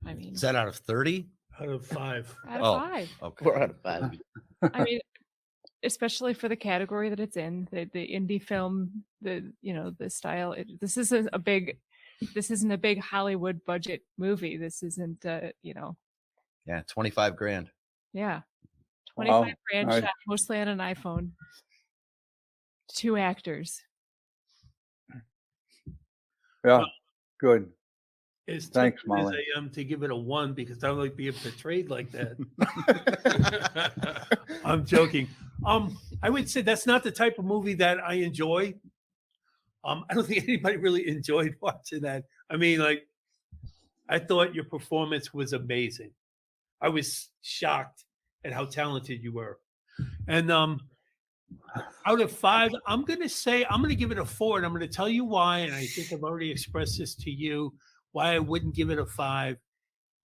I mean, Is that out of 30? Out of 5. out of 5. Okay. 4 out of 5. I mean, especially for the category that it's in, the indie film, the style. This isn't a big Hollywood budget movie. This isn't Yeah, 25 grand. yeah, 25 Wow. grand Nice. shot mostly on an iPhone. 2 actors. Yeah. Good. It's Thanks, tempting as Molly. I am to give it a 1 because I don't like being portrayed like that. I'm joking. I would say that's not the type of movie that I enjoy. I don't think anybody really enjoyed watching that. I mean, like, I thought your performance was amazing. I was shocked at how talented you were. And out of 5, I'm going to give it a 4, and I'm going to tell you why. And I think I've already expressed this to you. Why I wouldn't give it a 5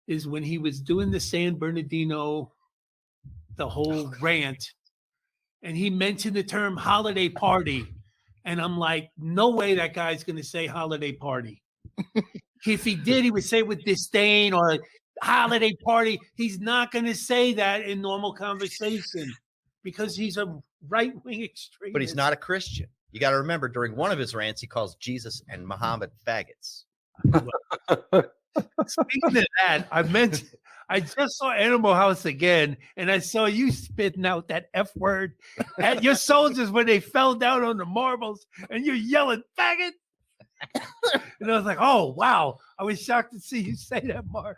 is when he was doing the San Bernardino, the whole rant, and he mentioned the term holiday party. And I'm like, no way that guy's going to say holiday party. If he did, he would say it with disdain or holiday party. He's not going to say that in normal conversation because he's a right-wing extremist. But he's not a Christian. You got to remember, during one of his rants, he calls Jesus and Muhammad faggots. Speaking of that, I just saw Animal House again, and I saw you spitting out that F word at your soldiers when they fell down on the marbles, and you're yelling faggot. And I was like, oh wow! I was shocked to see you say that, Mark.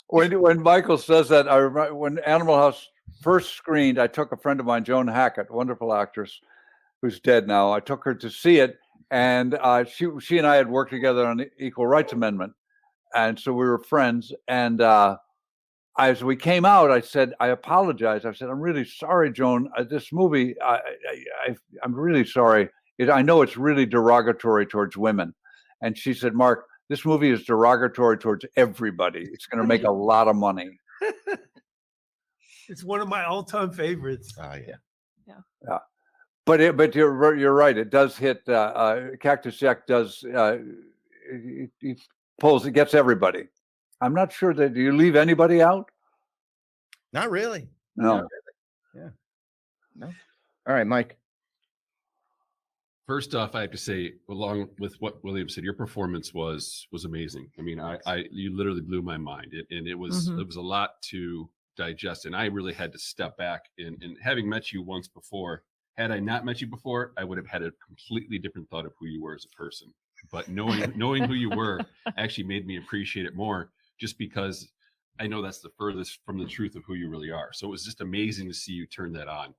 When Michael says that, I remember when Animal House first screened, I took a friend of mine, Joan Hackett, wonderful actress, who's dead now. I took her to see it, and she and I had worked together on the Equal Rights Amendment, and so we were friends. And as we came out, I said, I apologize. I said, I'm really sorry, Joan. This movie, I'm really sorry. I know it's really derogatory towards women. And she said, Mark, this movie is derogatory towards everybody. It's going to make a lot of money. It's one of my all-time favorites. Oh, yeah. Yeah. But you're right. It does hit. Cactus Jack does. He pulls. It gets everybody. I'm not sure that. Do you leave anybody out? Not really. No. Not really. Yeah. No. All right, Mike. First off, I have to say, along with what William said, your performance was amazing. I mean, you literally blew my mind, and it was a lot to digest, and I really had to step back. And having met you once before, had I not met you before, I would have had a completely different thought of who you were as a person. But knowing who you were actually made me appreciate it more, just because I know that's the furthest from the truth of who you really are. So it was just amazing to see you turn that on.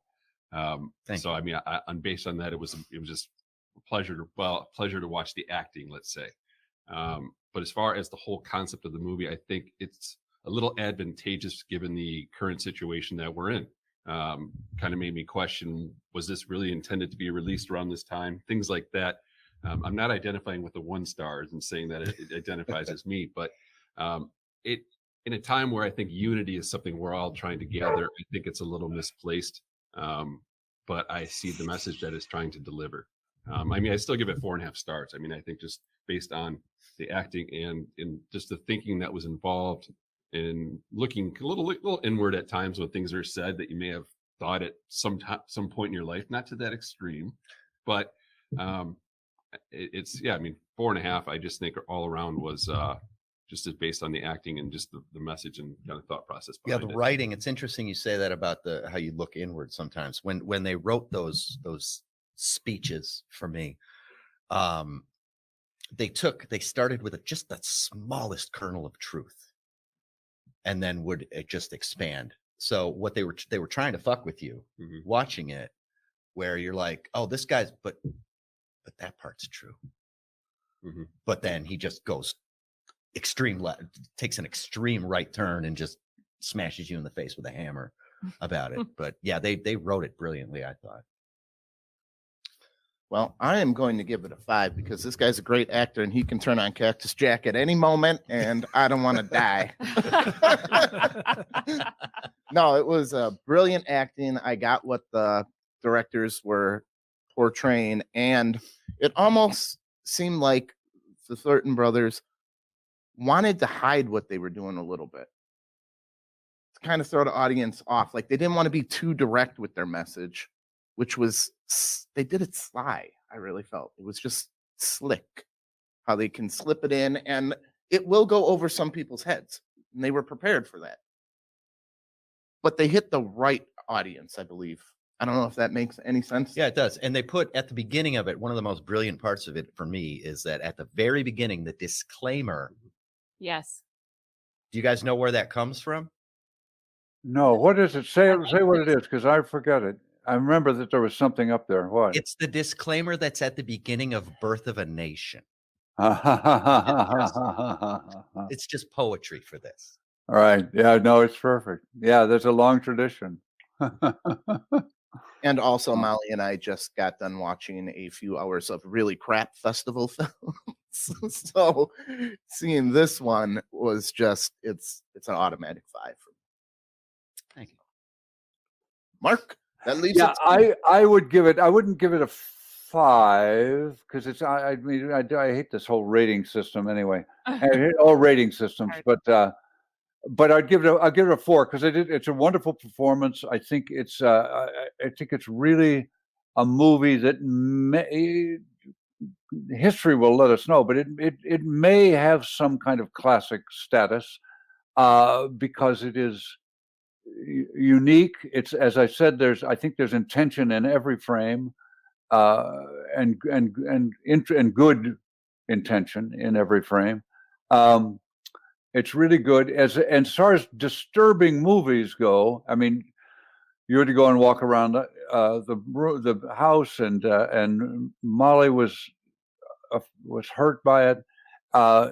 So I mean, based on that, it was just a pleasure to watch the acting, let's say. But as far as the whole concept of the movie, I think it's a little advantageous given the current situation that we're in. Kind of made me question, was this really intended to be released around this time? Things like that. I'm not identifying with the 1 stars and saying that it identifies as me, but it in a time where I think unity is something we're all trying to gather, I think it's a little misplaced. But I see the message that it's trying to deliver. I mean, I still give it 4.5 stars. I mean, I think just based on the acting and just the thinking that was involved and looking a little inward at times when things are said that you may have thought at some point in your life, not to that extreme, but it's, yeah, I mean, 4.5, I just think all around was just as based on the acting and just the message and kind of thought process. Yeah, the writing. It's interesting you say that about how you look inward sometimes. When they wrote those speeches for me, they started with just the smallest kernel of truth, and then would just expand. So what they were trying to fuck with you watching it, where you're like, oh, this guy's, but that part's true. But then he just goes takes an extreme right turn and just smashes you in the face with a hammer about it. But yeah, they wrote it brilliantly, I thought. Well, I am going to give it a 5 because this guy's a great actor and he can turn on Cactus Jack at any moment, and I don't want to die. No, it was brilliant acting. I got what the directors were portraying, and it almost seemed like the Thornton Brothers wanted to hide what they were doing a little bit, to kind of throw the audience off. Like, they didn't want to be too direct with their message, which was, they did it sly. I really felt it was just slick how they can slip it in, and it will go over some people's heads, and they were prepared for that. But they hit the right audience, I believe. I don't know if that makes any sense. Yeah, it does. And they put at the beginning of it, one of the most brilliant parts of it for me is that at the very beginning, the disclaimer. Yes. Do you guys know where that comes from? No, what is it? Say what it is, because I forget it. I remember that there was something up there. What? It's the disclaimer that's at the beginning of Birth of a Nation. It's just poetry for this. All right. Yeah, no, it's perfect. Yeah, there's a long tradition. And also, Molly and I just got done watching a few hours of really crap festival films. So seeing this one was just, it's an automatic 5 for me. Thank you. Mark, that leaves Yeah, I would give it, I wouldn't give it a 5 because it's, I mean, I hate this whole rating system anyway. I hate all rating systems, but I'd give it a 4 because it's a wonderful performance. I think it's really a movie that history will let us know, but it may have some kind of classic status because it is unique. It's, as I said, I think there's intention in every frame, and good intention in every frame. It's really good. And as far as disturbing movies go, I mean, you had to go and walk around the house, and Molly was hurt by it. I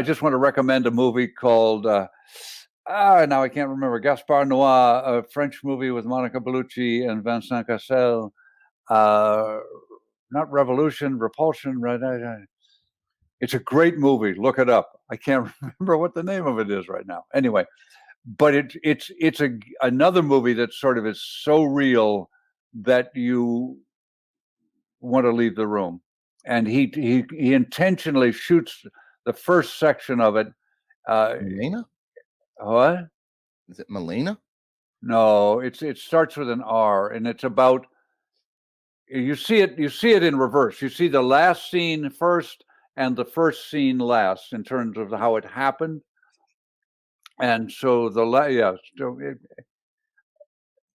just want to recommend a movie called now I can't remember, Gaspard Noir, a French movie with Monica Bellucci and Vincent Cassel. Not Revolution, Repulsion, right? It's a great movie. Look it up. I can't remember what the name of it is right now. Anyway, but it's another movie that sort of is so real that you want to leave the room. And he intentionally shoots the first section of it. Melina? What? Is it Melina? No, it starts with an R, and it's about, you see it in reverse. You see the last scene first and the first scene last in terms of how it happened. And so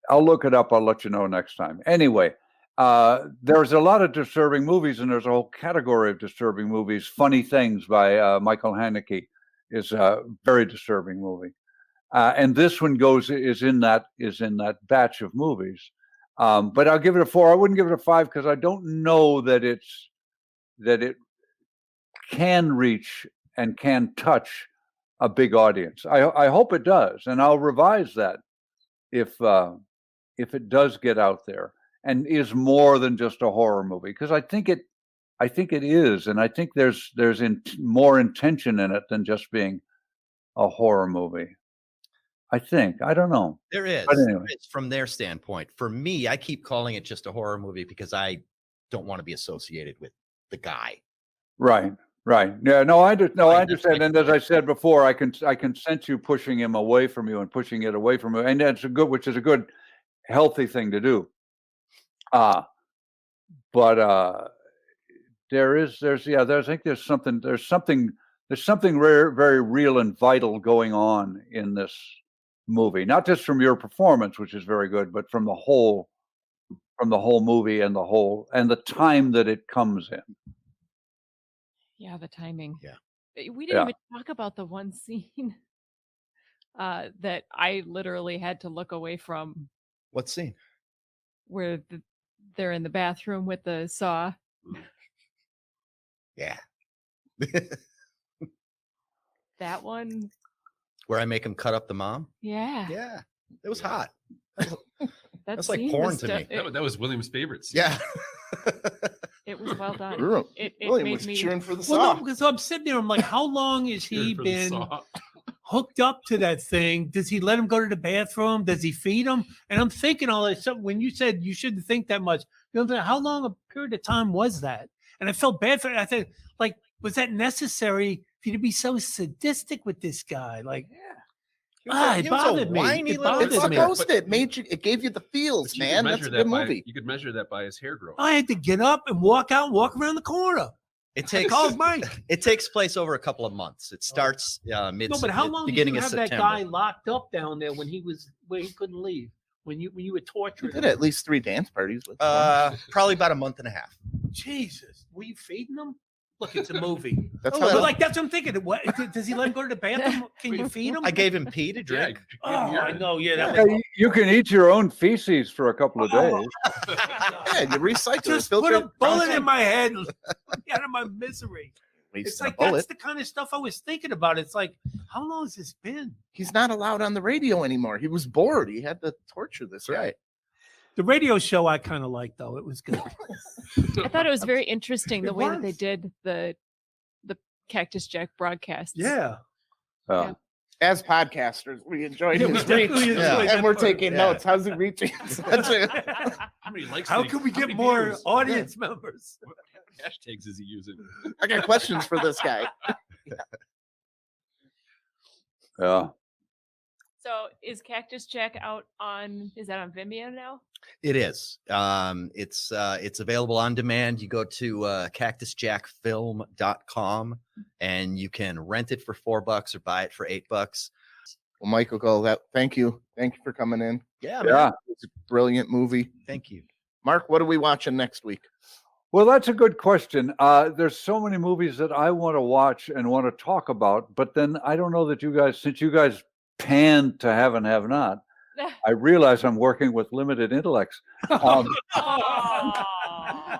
I'll look it up. I'll let you know next time. Anyway, there's a lot of disturbing movies, and there's a whole category of disturbing movies. Funny Things by Michael Haneke is a very disturbing movie. And this one is in that batch of movies. But I'll give it a 4. I wouldn't give it a 5 because I don't know that it can reach and can touch a big audience. I hope it does, and I'll revise that if it does get out there and is more than just a horror movie, because I think it is, and I think there's more intention in it than just being a horror movie. I think. I don't know. There is. But anyway. It's from their standpoint. For me, I keep calling it just a horror movie because I don't want to be associated with the guy. Right. Yeah, no, I understand. And as I said before, I can sense you pushing him away from you and pushing it away from you, and that's which is a good, healthy thing to do. But there's something very real and vital going on in this movie, not just from your performance, which is very good, but from the whole movie and the time that it comes in. Yeah, the timing. Yeah. We didn't even talk about the one scene that I literally had to look away from. What scene? Where they're in the bathroom with the saw. Yeah. That one. Where I make him cut up the mom? Yeah. Yeah. It was hot. That's like porn to me. That was William's favorite scene. Yeah. It was well done. It William made was me cheering for the Well, saw. no, because I'm sitting there, I'm like, how long has he Cheering for the been saw. hooked up to that thing? Does he let him go to the bathroom? Does he feed him? And I'm thinking all that stuff. When you said you shouldn't think that much, you know, how long a period of time was that? And I felt bad for it. I thought, like, was that necessary for you to be so sadistic with this guy? Like, it bothered me. It bothered me. It gave you the feels, man. That's a good movie. You could measure that by his hair growth. I had to get up and walk around the corner. It takes It takes place over a couple of months. It starts mid. No, but how long did beginning you of have September. that guy locked up down there when he couldn't leave? When you were torturing We did him? at least 3 dance parties with him. Probably about a month and a half. Jesus, were you feeding him? Look, it's a movie. That's But how like that's what I'm thinking. What does he let him go to the bathroom? Can you feed him? I gave him pee to drink. Oh, I know. Yeah, that Yeah, was, you can eat your own feces for a couple of days. Yeah, you recycle just it. put a bullet in my head. Get out of my misery. It's like that's the kind of stuff I was thinking about. It's like, how long has this been? He's not allowed on the radio anymore. He was bored. He had to torture this guy. Right. The radio show I kind of liked, though. It was good. I thought it was very interesting the It way that they was. did the Cactus Jack broadcasts. Yeah. Yeah. As podcasters, we enjoyed Yeah, we his reach, definitely enjoyed that and we're part. taking notes. How's he reaching? How many likes? How did he- can we how get many more views? audience members? What hashtags is he using? I got questions for this guy. Yeah. So is Cactus Jack out on? Is that on Vimeo now? It is. It's available on demand. You go to cactusjackfilm.com and you can rent it for $4 or buy it for $8. Well, Michael Gull, thank you for coming in. Yeah, Yeah. It's a brilliant movie. Thank you. Mark, what are we watching next week? Well, that's a good question. There's so many movies that I want to watch and want to talk about, but then I don't know that you guys, since you guys panned to have and have not, I realize I'm working with limited intellects. They You got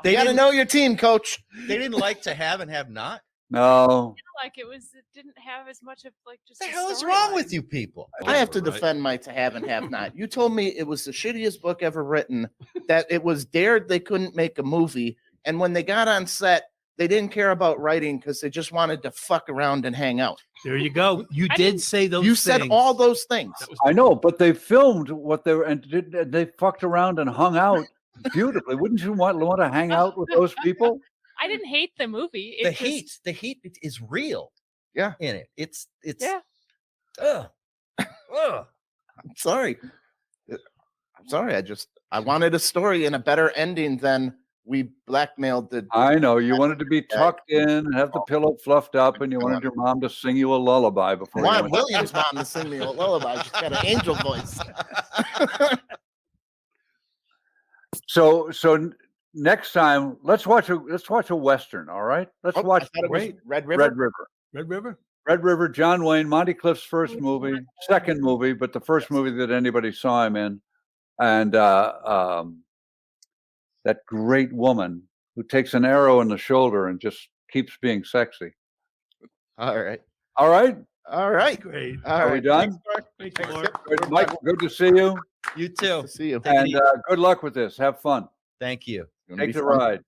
to didn't, know your team, coach. they didn't like to have and have not. No, Like it didn't have as much of like just. What the a hell is wrong storyline. with you people? I have to Right. defend my to have and have not. You told me it was the shittiest book ever written, that it was dared they couldn't make a movie. And when they got on set, they didn't care about writing because they just wanted to fuck around and hang out. There you go. You I did didn't- say those You things. said all those things. That was I know, but they filmed what they were, and they fucked around and hung out beautifully. Wouldn't you want to hang out with those people? I didn't hate the movie. It The just- heat is real. Yeah. In it. It's Yeah. ugh. Ugh. I'm sorry. I wanted a story and a better ending than we blackmailed the. I know you wanted to be tucked in, have the pillow fluffed up, and you wanted your mom to sing you a lullaby I before you want went. Williams' mom to sing me a lullaby. She's got an angel voice. So next time, let's watch a Western. All right, let's Oh, watch I thought it was Red River. Red River. Red River. Red River, John Wayne, Monty Clift's first movie, second movie, but the first movie that anybody saw him in. And that great woman who takes an arrow in the shoulder and just keeps being sexy. All right. All right. Great. All Are right. we done? Thank you, Thanks, Mark. Yep. Good, Mike, good to see you. You too. To see you. Take it And easy. good luck with this. Have fun. Thank you. Gonna be Take the fun. ride.